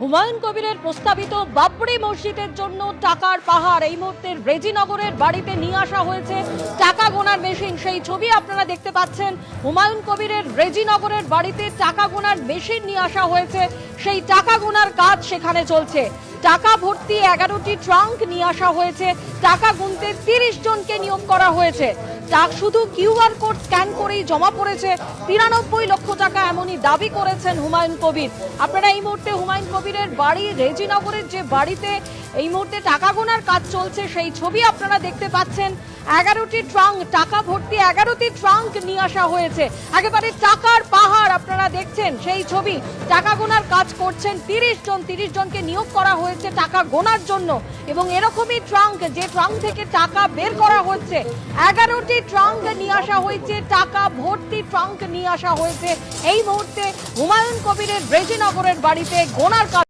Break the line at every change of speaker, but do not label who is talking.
হুমায়ুন কবিরের প্রস্তাবিত বাবরি মসজিদের জন্য টাকার পাহাড় এই মুহূর্তে রেজিনগরের বাড়িতে নিয়ে আসা হয়েছে টাকা গোনার মেশিন। সেই ছবি আপনারা দেখতে পাচ্ছেন। হুমায়ুন কবিরের রেজিনগরের বাড়িতে টাকা গোনার মেশিন নিয়ে আসা হয়েছে। সেই টাকা গোনার কাজ সেখানে চলছে। টাকা ভর্তি 11টি ট্রাঙ্ক নিয়ে আসা হয়েছে। টাকা গুনতে 30 জনকে নিয়োগ করা হয়েছে। শুধু কিউআর কোড স্ক্যান করেই জমা পড়েছে 93 লক্ষ টাকা, এমনই দাবি করেছেন হুমায়ুন কবির। আপনারা এই মুহূর্তে হুমায়ুন কবিরের বাড়ি রেজিনগরের যে বাড়িতে এই মুহূর্তে টাকা গোনার কাজ চলছে সেই ছবি আপনারা দেখতে পাচ্ছেন। 11টি ট্রাঙ্ক, টাকা ভর্তি 11টি ট্রাঙ্ক নিয়ে আসা হয়েছে। একেবারে টাকার পাহাড় আপনারা দেখছেন সেই ছবি। টাকা গোনার কাজ করছেন 30 জনকে নিয়োগ করা হয়েছে টাকা গোনার জন্য। এবং এরকমই ট্রাঙ্ক, যে ট্রাঙ্ক থেকে টাকা বের করা হচ্ছে, 11টি ট্রাঙ্ক নিয়ে আসা হয়েছে, টাকা ভর্তি ট্রাঙ্ক নিয়ে আসা হয়েছে এই মুহূর্তে হুমায়ুন কবিরের রেজিনগরের বাড়িতে গোনার কাজ।